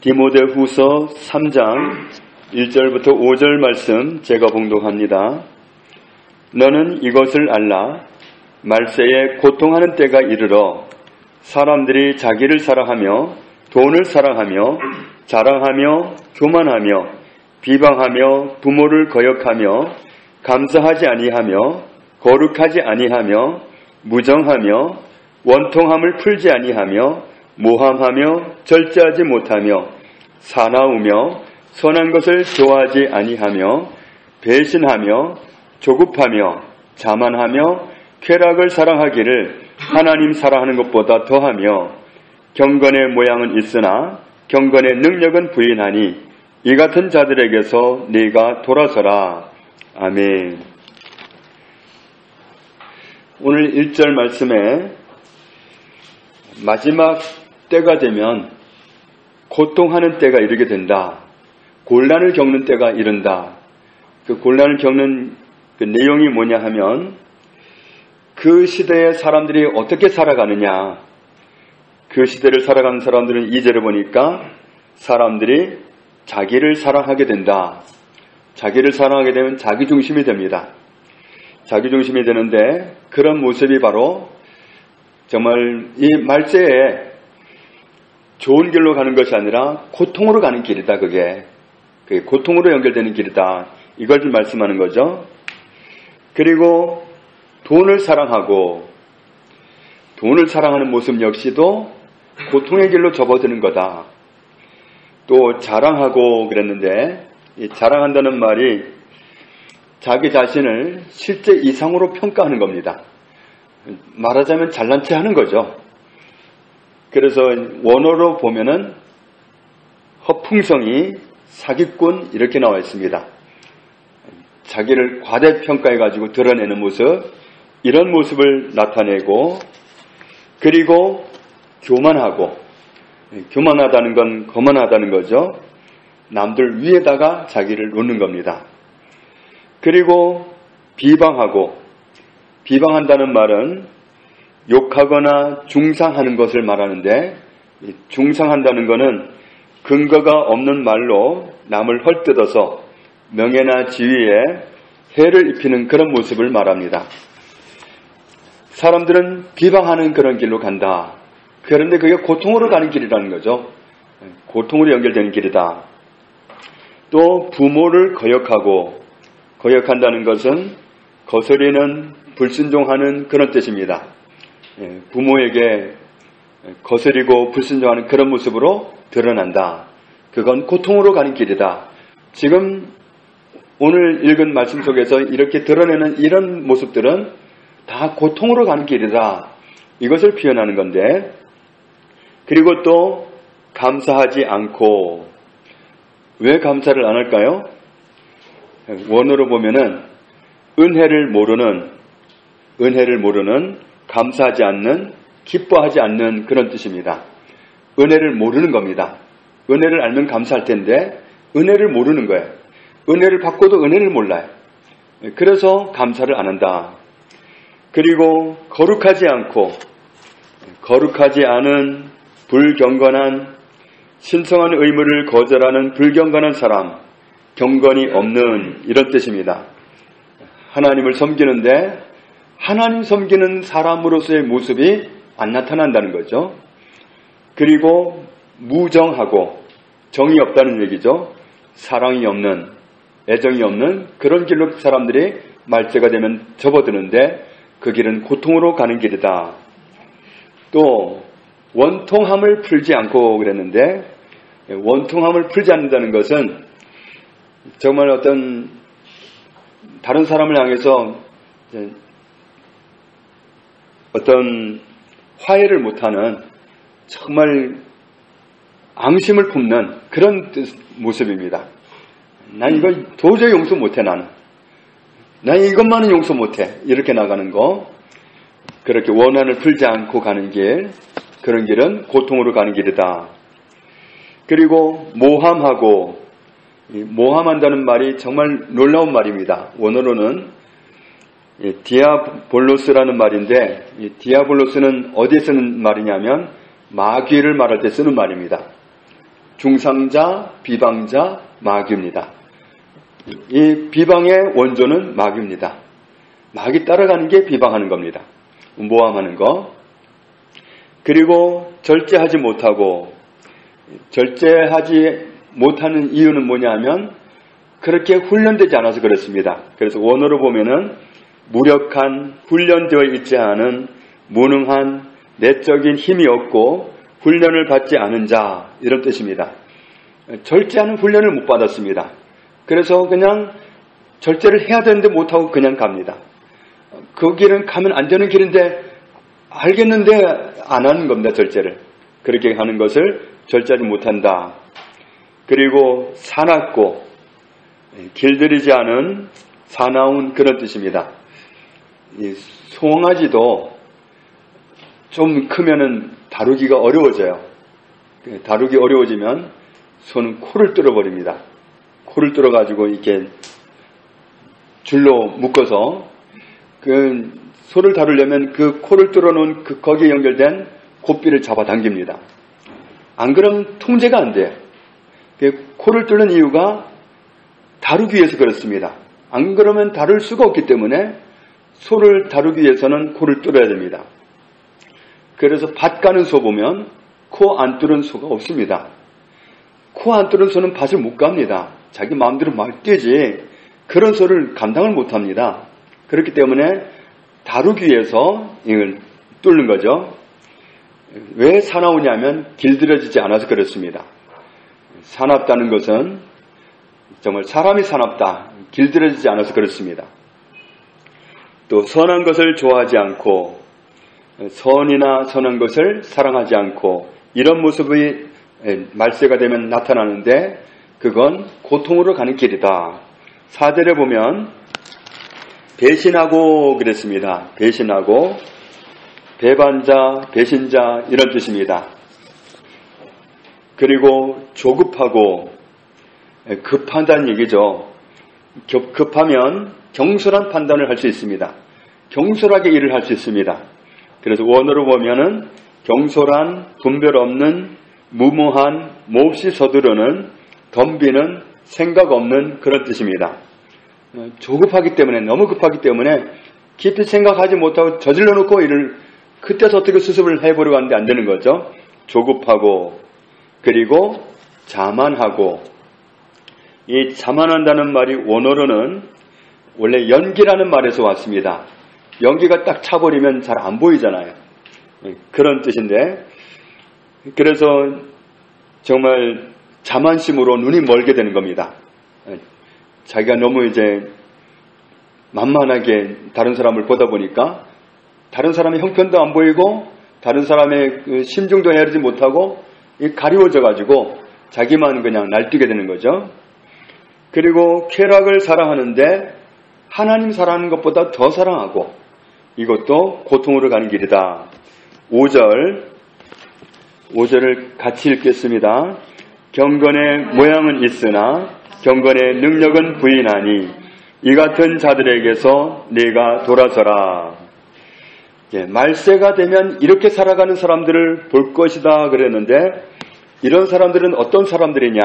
디모데후서 3장 1절부터 5절 말씀 제가 봉독합니다. 너는 이것을 알라. 말세에 고통하는 때가 이르러 사람들이 자기를 사랑하며 돈을 사랑하며 자랑하며 교만하며 비방하며 부모를 거역하며 감사하지 아니하며 거룩하지 아니하며 무정하며 원통함을 풀지 아니하며 모함하며 절제하지 못하며 사나우며 선한 것을 좋아하지 아니하며 배신하며 조급하며 자만하며 쾌락을 사랑하기를 하나님 사랑하는 것보다 더하며 경건의 모양은 있으나 경건의 능력은 부인하니 이 같은 자들에게서 네가 돌아서라. 아멘. 오늘 1절 말씀에 마지막 때가 되면 고통하는 때가 이르게 된다. 곤란을 겪는 때가 이른다. 그 곤란을 겪는 그 내용이 뭐냐 하면 그 시대의 사람들이 어떻게 살아가느냐. 그 시대를 살아가는 사람들은 2절에 보니까 사람들이 자기를 사랑하게 된다. 자기를 사랑하게 되면 자기중심이 됩니다. 자기중심이 되는데 그런 모습이 바로 정말 이 말세에 좋은 길로 가는 것이 아니라 고통으로 가는 길이다. 그게 고통으로 연결되는 길이다. 이걸 좀 말씀하는 거죠. 그리고 돈을 사랑하고 돈을 사랑하는 모습 역시도 고통의 길로 접어드는 거다. 또 자랑하고 그랬는데 이 자랑한다는 말이 자기 자신을 실제 이상으로 평가하는 겁니다. 말하자면 잘난 체 하는 거죠. 그래서 원어로 보면은 허풍성이 사기꾼 이렇게 나와 있습니다. 자기를 과대평가해가지고 드러내는 모습, 이런 모습을 나타내고, 그리고 교만하고, 교만하다는 건 거만하다는 거죠. 남들 위에다가 자기를 놓는 겁니다. 그리고 비방하고, 비방한다는 말은 욕하거나 중상하는 것을 말하는데, 중상한다는 것은 근거가 없는 말로 남을 헐뜯어서 명예나 지위에 해를 입히는 그런 모습을 말합니다. 사람들은 비방하는 그런 길로 간다. 그런데 그게 고통으로 가는 길이라는 거죠. 고통으로 연결되는 길이다. 또 부모를 거역하고, 거역한다는 것은 거스리는 불순종하는 그런 뜻입니다. 부모에게 거스리고 불순종하는 그런 모습으로 드러난다. 그건 고통으로 가는 길이다. 지금 오늘 읽은 말씀 속에서 이렇게 드러내는 이런 모습들은 다 고통으로 가는 길이다. 이것을 표현하는 건데, 그리고 또 감사하지 않고, 왜 감사를 안 할까요? 원어로 보면은 은혜를 모르는, 감사하지 않는, 기뻐하지 않는 그런 뜻입니다. 은혜를 모르는 겁니다. 은혜를 알면 감사할 텐데 은혜를 모르는 거예요. 은혜를 받고도 은혜를 몰라요. 그래서 감사를 안 한다. 그리고 거룩하지 않고, 거룩하지 않은 불경건한, 신성한 의무를 거절하는 불경건한 사람, 경건이 없는, 이런 뜻입니다. 하나님을 섬기는데 하나님 섬기는 사람으로서의 모습이 안 나타난다는 거죠. 그리고 무정하고, 정이 없다는 얘기죠. 사랑이 없는, 애정이 없는 그런 길로 사람들이 말세가 되면 접어드는데 그 길은 고통으로 가는 길이다. 또 원통함을 풀지 않고 그랬는데, 원통함을 풀지 않는다는 것은 정말 어떤 다른 사람을 향해서 어떤 화해를 못하는, 정말 앙심을 품는 그런 모습입니다. 난 이거 도저히 용서 못해. 난 이것만은 용서 못해. 이렇게 나가는 거, 그렇게 원한을 풀지 않고 가는 길, 그런 길은 고통으로 가는 길이다. 그리고 모함하고, 모함한다는 말이 정말 놀라운 말입니다. 원어로는 디아볼로스라는 말인데, 디아볼로스는 어디에 쓰는 말이냐면 마귀를 말할 때 쓰는 말입니다. 중상자, 비방자, 마귀입니다. 이 비방의 원조는 마귀입니다. 마귀 따라가는 게 비방하는 겁니다. 모함하는 거. 그리고 절제하지 못하고, 절제하지 못하는 이유는 뭐냐면 그렇게 훈련되지 않아서 그렇습니다. 그래서 원어로 보면은 무력한, 훈련되어 있지 않은, 무능한, 내적인 힘이 없고 훈련을 받지 않은 자, 이런 뜻입니다. 절제하는 훈련을 못 받았습니다. 그래서 그냥 절제를 해야 되는데 못하고 그냥 갑니다. 그 길은 가면 안 되는 길인데 알겠는데 안 하는 겁니다. 절제를. 그렇게 하는 것을 절제하지 못한다. 그리고 사납고 길들이지 않은 사나운 그런 뜻입니다. 이 송아지도 좀 크면은 다루기가 어려워져요. 다루기 어려워지면 소는 코를 뚫어버립니다. 코를 뚫어가지고 이렇게 줄로 묶어서 그 소를 다루려면 그 코를 뚫어놓은 거기에 연결된 고삐를 잡아당깁니다. 안 그러면 통제가 안 돼요. 코를 뚫는 이유가 다루기 위해서 그렇습니다. 안 그러면 다룰 수가 없기 때문에 소를 다루기 위해서는 코를 뚫어야 됩니다. 그래서 밭 가는 소 보면 코 안 뚫은 소가 없습니다. 코 안 뚫은 소는 밭을 못 갑니다. 자기 마음대로 막 뛰지 그런 소를 감당을 못합니다. 그렇기 때문에 다루기 위해서 이걸 뚫는 거죠. 왜 사나우냐면 길들여지지 않아서 그렇습니다. 사납다는 것은 정말 사람이 사납다, 길들여지지 않아서 그렇습니다. 또 선한 것을 좋아하지 않고 선이나 선한 것을 사랑하지 않고 이런 모습이 말세가 되면 나타나는데 그건 고통으로 가는 길이다. 4절에 보면 배신하고 그랬습니다. 배신하고 배반자, 배신자 이런 뜻입니다. 그리고 조급하고 급하다는 얘기죠. 급하면 경솔한 판단을 할 수 있습니다. 경솔하게 일을 할 수 있습니다. 그래서 원어로 보면은 경솔한, 분별 없는, 무모한, 몹시 서두르는, 덤비는, 생각 없는 그런 뜻입니다. 조급하기 때문에, 너무 급하기 때문에 깊이 생각하지 못하고 저질러 놓고 일을 그때서 어떻게 수습을 해보려고 하는데 안 되는 거죠. 조급하고, 그리고 자만하고, 이 자만한다는 말이 원어로는 원래 연기라는 말에서 왔습니다. 연기가 딱 차버리면 잘 안 보이잖아요. 그런 뜻인데, 그래서 정말 자만심으로 눈이 멀게 되는 겁니다. 자기가 너무 이제 만만하게 다른 사람을 보다 보니까 다른 사람의 형편도 안 보이고 다른 사람의 심중도 헤아리지 못하고 가리워져 가지고 자기만 그냥 날뛰게 되는 거죠. 그리고 쾌락을 사랑하는데 하나님 사랑하는 것보다 더 사랑하고 이것도 고통으로 가는 길이다. 5절을 같이 읽겠습니다. 경건의 모양은 있으나 경건의 능력은 부인하니 이 같은 자들에게서 네가 돌아서라. 말세가 되면 이렇게 살아가는 사람들을 볼 것이다 그랬는데 이런 사람들은 어떤 사람들이냐?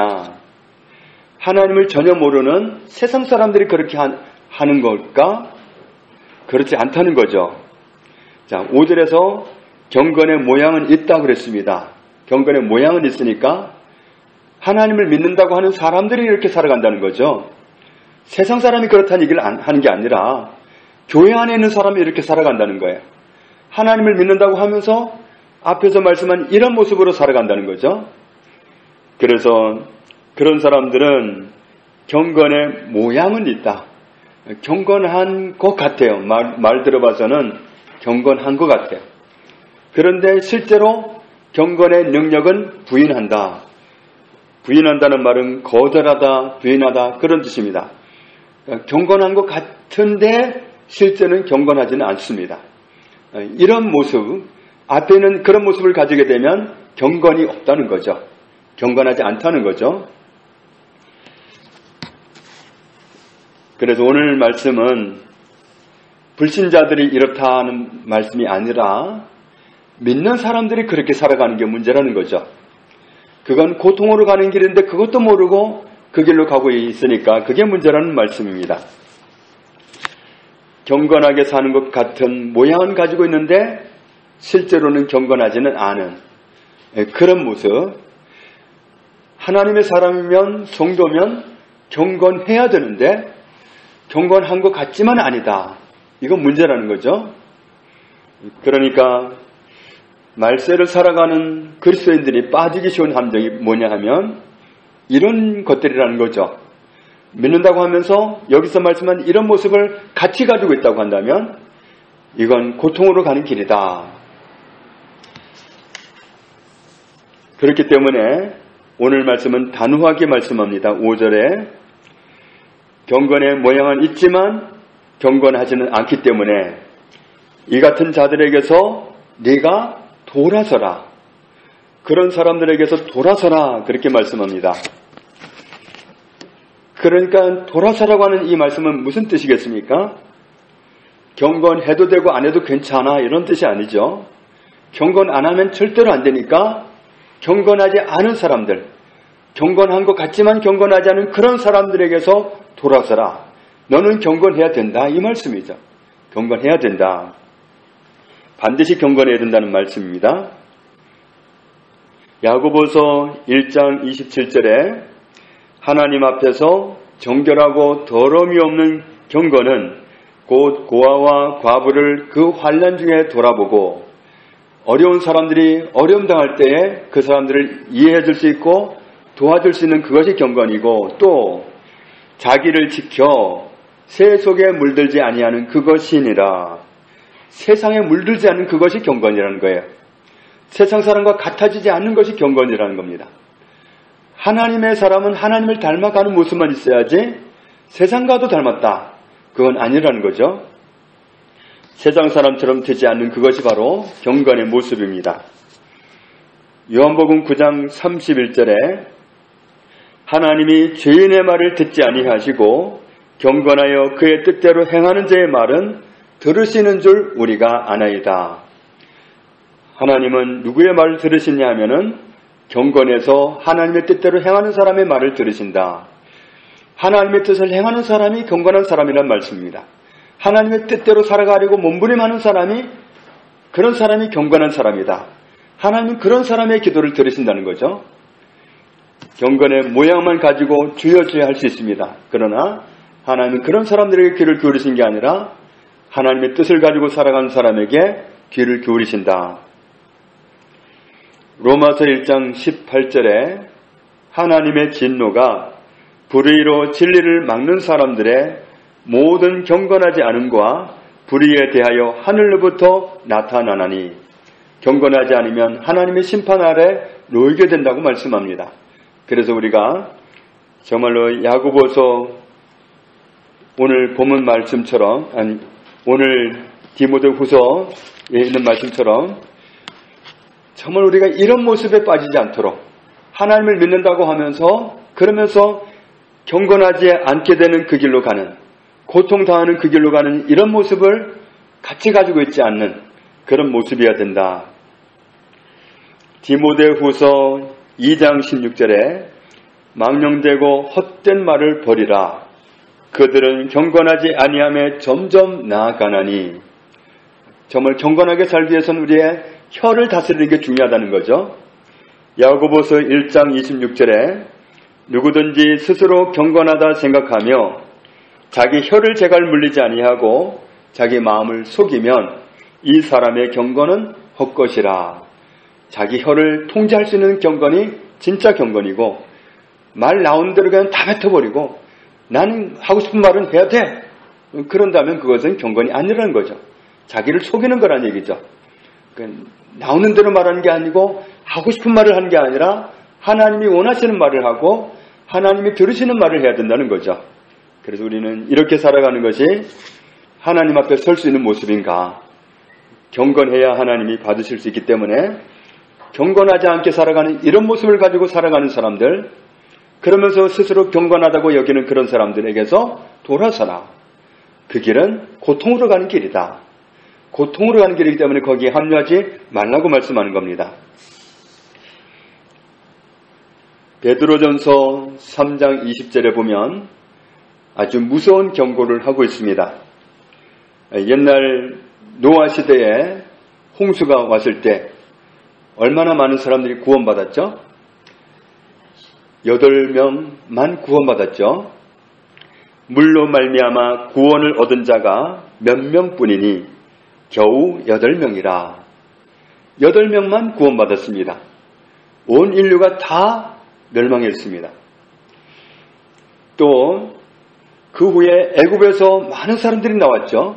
하나님을 전혀 모르는 세상 사람들이 그렇게 하는 걸까? 그렇지 않다는 거죠. 자, 5절에서 경건의 모양은 있다 그랬습니다. 경건의 모양은 있으니까 하나님을 믿는다고 하는 사람들이 이렇게 살아간다는 거죠. 세상 사람이 그렇다는 얘기를 하는 게 아니라 교회 안에 있는 사람이 이렇게 살아간다는 거예요. 하나님을 믿는다고 하면서 앞에서 말씀한 이런 모습으로 살아간다는 거죠. 그래서 그런 사람들은 경건의 모양은 있다. 경건한 것 같아요. 말 들어봐서는 경건한 것 같아요. 그런데 실제로 경건의 능력은 부인한다. 부인한다는 말은 거절하다, 부인하다 그런 뜻입니다. 경건한 것 같은데 실제는 경건하지는 않습니다. 이런 모습, 앞에는 그런 모습을 가지게 되면 경건이 없다는 거죠. 경건하지 않다는 거죠. 그래서 오늘 말씀은 불신자들이 이렇다는 말씀이 아니라 믿는 사람들이 그렇게 살아가는 게 문제라는 거죠. 그건 고통으로 가는 길인데 그것도 모르고 그 길로 가고 있으니까 그게 문제라는 말씀입니다. 경건하게 사는 것 같은 모양은 가지고 있는데 실제로는 경건하지는 않은 그런 모습. 하나님의 사람이면 성도면 경건해야 되는데 경건한 것 같지만 아니다. 이건 문제라는 거죠. 그러니까 말세를 살아가는 그리스도인들이 빠지기 쉬운 함정이 뭐냐 하면 이런 것들이라는 거죠. 믿는다고 하면서 여기서 말씀한 이런 모습을 같이 가지고 있다고 한다면 이건 고통으로 가는 길이다. 그렇기 때문에 오늘 말씀은 단호하게 말씀합니다. 5절에 경건의 모양은 있지만 경건하지는 않기 때문에 이 같은 자들에게서 네가 돌아서라. 그런 사람들에게서 돌아서라. 그렇게 말씀합니다. 그러니까 돌아서라고 하는 이 말씀은 무슨 뜻이겠습니까? 경건해도 되고 안 해도 괜찮아 이런 뜻이 아니죠. 경건 안 하면 절대로 안 되니까 경건하지 않은 사람들, 경건한 것 같지만 경건하지 않은 그런 사람들에게서 돌아서라. 너는 경건해야 된다. 이 말씀이죠. 경건해야 된다. 반드시 경건해야 된다는 말씀입니다. 야고보서 1장 27절에 하나님 앞에서 정결하고 더러움이 없는 경건은 곧 고아와 과부를 그 환난 중에 돌아보고 어려운 사람들이 어려움 당할 때에 그 사람들을 이해해 줄 수 있고 도와줄 수 있는 그것이 경건이고 또 자기를 지켜 새 속에 물들지 아니하는 그것이니라. 세상에 물들지 않는 그것이 경건이라는 거예요. 세상 사람과 같아지지 않는 것이 경건이라는 겁니다. 하나님의 사람은 하나님을 닮아가는 모습만 있어야지 세상과도 닮았다. 그건 아니라는 거죠. 세상 사람처럼 되지 않는 그것이 바로 경건의 모습입니다. 요한복음 9장 31절에 하나님이 죄인의 말을 듣지 아니하시고 경건하여 그의 뜻대로 행하는 자의 말은 들으시는 줄 우리가 아나이다. 하나님은 누구의 말을 들으시냐 하면은 경건해서 하나님의 뜻대로 행하는 사람의 말을 들으신다. 하나님의 뜻을 행하는 사람이 경건한 사람이란 말씀입니다. 하나님의 뜻대로 살아가려고 몸부림하는 사람이 그런 사람이 경건한 사람이다. 하나님은 그런 사람의 기도를 들으신다는 거죠. 경건의 모양만 가지고 주여주여 할 수 있습니다. 그러나 하나님은 그런 사람들에게 귀를 기울이신 게 아니라 하나님의 뜻을 가지고 살아가는 사람에게 귀를 기울이신다. 로마서 1장 18절에 하나님의 진노가 불의로 진리를 막는 사람들의 모든 경건하지 않음과 불의에 대하여 하늘로부터 나타나나니 경건하지 않으면 하나님의 심판 아래 놓이게 된다고 말씀합니다. 그래서 우리가 정말로 야고보서 오늘 본문 말씀처럼 오늘 디모데후서에 있는 말씀처럼 정말 우리가 이런 모습에 빠지지 않도록 하나님을 믿는다고 하면서 그러면서 경건하지 않게 되는 그 길로 가는 고통당하는 그 길로 가는 이런 모습을 같이 가지고 있지 않는 그런 모습이어야 된다. 디모데후서 2장 16절에 망령되고 헛된 말을 버리라. 그들은 경건하지 아니함에 점점 나아가나니. 정말 경건하게 살기 위해서는 우리의 혀를 다스리는 게 중요하다는 거죠. 야고보서 1장 26절에 누구든지 스스로 경건하다 생각하며 자기 혀를 제갈 물리지 아니하고 자기 마음을 속이면 이 사람의 경건은 헛것이라. 자기 혀를 통제할 수 있는 경건이 진짜 경건이고 말 나오는 대로 그냥 다 뱉어버리고 나는 하고 싶은 말은 해야 돼. 그런다면 그것은 경건이 아니라는 거죠. 자기를 속이는 거란 얘기죠. 나오는 대로 말하는 게 아니고 하고 싶은 말을 하는 게 아니라 하나님이 원하시는 말을 하고 하나님이 들으시는 말을 해야 된다는 거죠. 그래서 우리는 이렇게 살아가는 것이 하나님 앞에 설 수 있는 모습인가. 경건해야 하나님이 받으실 수 있기 때문에 경건하지 않게 살아가는 이런 모습을 가지고 살아가는 사람들, 그러면서 스스로 경건하다고 여기는 그런 사람들에게서 돌아서라. 그 길은 고통으로 가는 길이다. 고통으로 가는 길이기 때문에 거기에 합류하지 말라고 말씀하는 겁니다. 베드로전서 3장 20절에 보면 아주 무서운 경고를 하고 있습니다. 옛날 노아 시대에 홍수가 왔을 때 얼마나 많은 사람들이 구원받았죠? 8명만 구원받았죠. 물로 말미암아 구원을 얻은 자가 몇 명뿐이니 겨우 8명이라. 8명만 구원받았습니다. 온 인류가 다 멸망했습니다. 또 그 후에 애굽에서 많은 사람들이 나왔죠.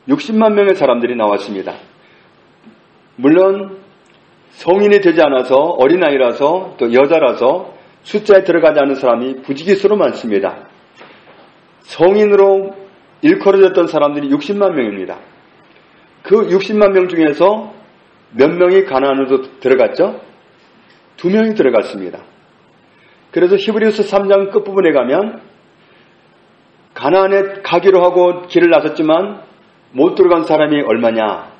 60만 명의 사람들이 나왔습니다. 물론 성인이 되지 않아서 어린아이라서 또 여자라서 숫자에 들어가지 않은 사람이 부지기수로 많습니다. 성인으로 일컬어졌던 사람들이 60만 명입니다. 그 60만 명 중에서 몇 명이 가나안으로 들어갔죠? 2명이 들어갔습니다. 그래서 히브리서 3장 끝부분에 가면 가나안에 가기로 하고 길을 나섰지만 못 들어간 사람이 얼마냐?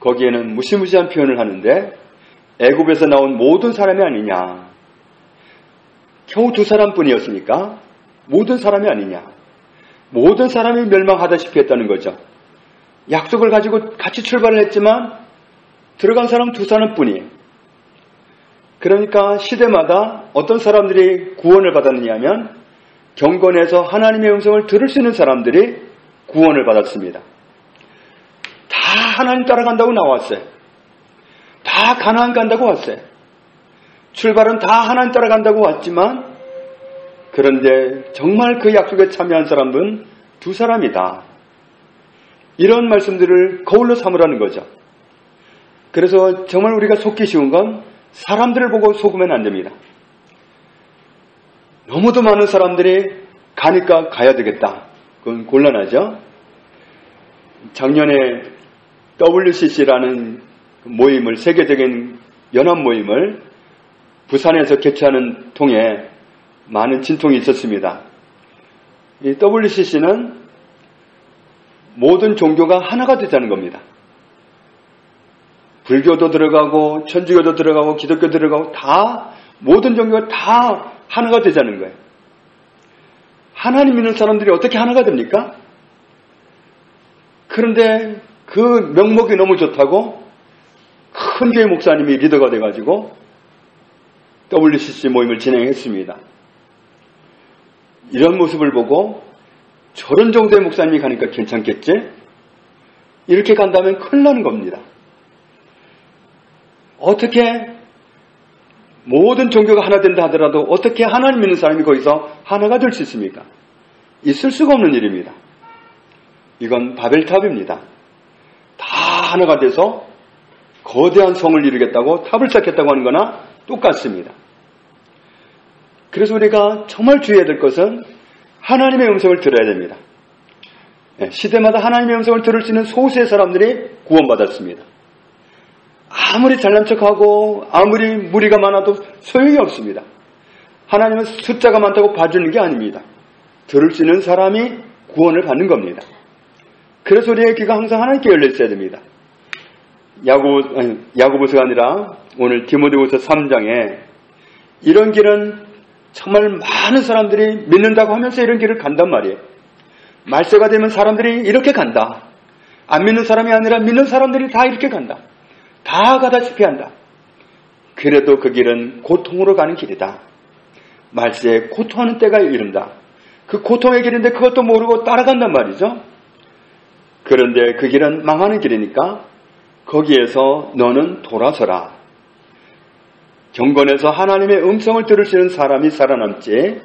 거기에는 무시무시한 표현을 하는데 애굽에서 나온 모든 사람이 아니냐? 겨우 2사람뿐이었으니까 모든 사람이 아니냐? 모든 사람이 멸망하다시피 했다는 거죠. 약속을 가지고 같이 출발을 했지만 들어간 사람 2사람뿐이에요. 그러니까 시대마다 어떤 사람들이 구원을 받았느냐 하면 경건에서 하나님의 음성을 들을 수 있는 사람들이 구원을 받았습니다. 다 하나님 따라간다고 나왔어요. 다 가나안 간다고 왔어요. 출발은 다 하나님 따라간다고 왔지만 그런데 정말 그 약속에 참여한 사람은 2사람이다. 이런 말씀들을 거울로 삼으라는 거죠. 그래서 정말 우리가 속기 쉬운 건 사람들을 보고 속으면 안 됩니다. 너무도 많은 사람들이 가니까 가야 되겠다. 그건 곤란하죠. 작년에 WCC라는 모임을, 세계적인 연합 모임을 부산에서 개최하는 통에 많은 진통이 있었습니다. 이 WCC는 모든 종교가 하나가 되자는 겁니다. 불교도 들어가고 천주교도 들어가고 기독교 들어가고 다 모든 종교가 다 하나가 되자는 거예요. 하나님 믿는 사람들이 어떻게 하나가 됩니까? 그런데 그 명목이 너무 좋다고 큰 교회 목사님이 리더가 돼가지고 WCC 모임을 진행했습니다. 이런 모습을 보고 저런 정도의 목사님이 가니까 괜찮겠지? 이렇게 간다면 큰일 나는 겁니다. 어떻게 모든 종교가 하나 된다 하더라도 어떻게 하나님 믿는 사람이 거기서 하나가 될 수 있습니까? 있을 수가 없는 일입니다. 이건 바벨탑입니다. 다 하나가 돼서 거대한 성을 이루겠다고 탑을 쌓겠다고 하는 거나 똑같습니다. 그래서 우리가 정말 주의해야 될 것은 하나님의 음성을 들어야 됩니다. 시대마다 하나님의 음성을 들을 수 있는 소수의 사람들이 구원받았습니다. 아무리 잘난 척하고 아무리 무리가 많아도 소용이 없습니다. 하나님은 숫자가 많다고 봐주는 게 아닙니다. 들을 수 있는 사람이 구원을 받는 겁니다. 그래서 우리의 귀가 항상 하나님께 열려 있어야 됩니다. 야고보서가 아니라 오늘 디모데후서 3장에 이런 길은 정말 많은 사람들이 믿는다고 하면서 이런 길을 간단 말이에요. 말세가 되면 사람들이 이렇게 간다. 안 믿는 사람이 아니라 믿는 사람들이 다 이렇게 간다. 다 가다시피 한다. 그래도 그 길은 고통으로 가는 길이다. 말세에 고통하는 때가 이른다. 그 고통의 길인데 그것도 모르고 따라간단 말이죠. 그런데 그 길은 망하는 길이니까 거기에서 너는 돌아서라. 경건에서 하나님의 음성을 들을 수 있는 사람이 살아남지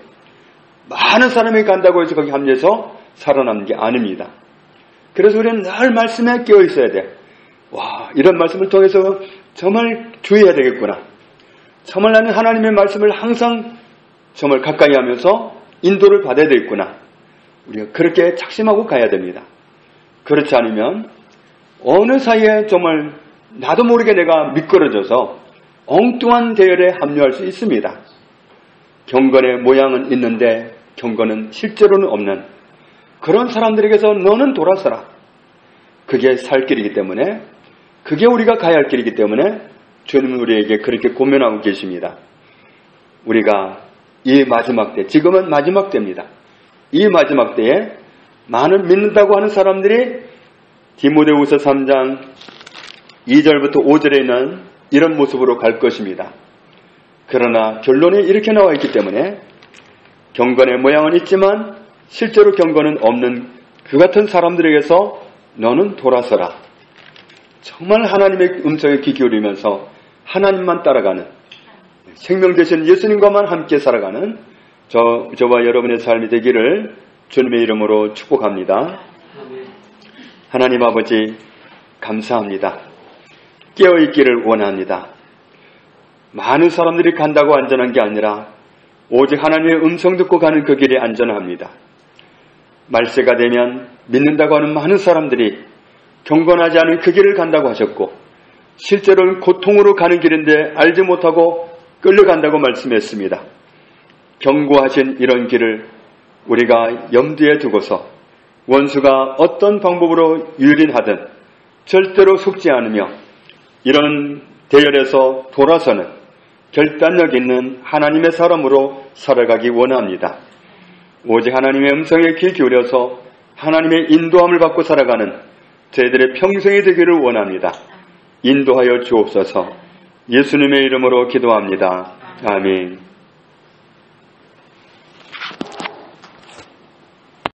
많은 사람이 간다고 해서 거기 합류해서 살아남는 게 아닙니다. 그래서 우리는 늘 말씀에 끼어 있어야 돼. 와, 이런 말씀을 통해서 정말 주의해야 되겠구나. 정말 나는 하나님의 말씀을 항상 정말 가까이 하면서 인도를 받아야 되겠구나. 우리가 그렇게 작심하고 가야 됩니다. 그렇지 않으면 어느 사이에 정말 나도 모르게 내가 미끄러져서 엉뚱한 대열에 합류할 수 있습니다. 경건의 모양은 있는데 경건은 실제로는 없는 그런 사람들에게서 너는 돌아서라. 그게 살 길이기 때문에 그게 우리가 가야 할 길이기 때문에 주님은 우리에게 그렇게 권면하고 계십니다. 우리가 이 마지막 때, 지금은 마지막 때입니다. 이 마지막 때에 많은 믿는다고 하는 사람들이 디모데후서 3장 2절부터 5절에 있는 이런 모습으로 갈 것입니다. 그러나 결론에 이렇게 나와 있기 때문에 경건의 모양은 있지만 실제로 경건은 없는 그 같은 사람들에게서 너는 돌아서라. 정말 하나님의 음성에 귀 기울이면서 하나님만 따라가는, 생명 되신 예수님과만 함께 살아가는 저와 여러분의 삶이 되기를 주님의 이름으로 축복합니다. 하나님 아버지 감사합니다. 깨어있기를 원합니다. 많은 사람들이 간다고 안전한 게 아니라 오직 하나님의 음성 듣고 가는 그 길이 안전합니다. 말세가 되면 믿는다고 하는 많은 사람들이 경건하지 않은 그 길을 간다고 하셨고 실제로는 고통으로 가는 길인데 알지 못하고 끌려간다고 말씀했습니다. 경고하신 이런 길을 우리가 염두에 두고서 원수가 어떤 방법으로 유린하든 절대로 속지 않으며 이런 대열에서 돌아서는 결단력 있는 하나님의 사람으로 살아가기 원합니다. 오직 하나님의 음성에 귀 기울여서 하나님의 인도함을 받고 살아가는 저희들의 평생이 되기를 원합니다. 인도하여 주옵소서. 예수님의 이름으로 기도합니다. 아멘.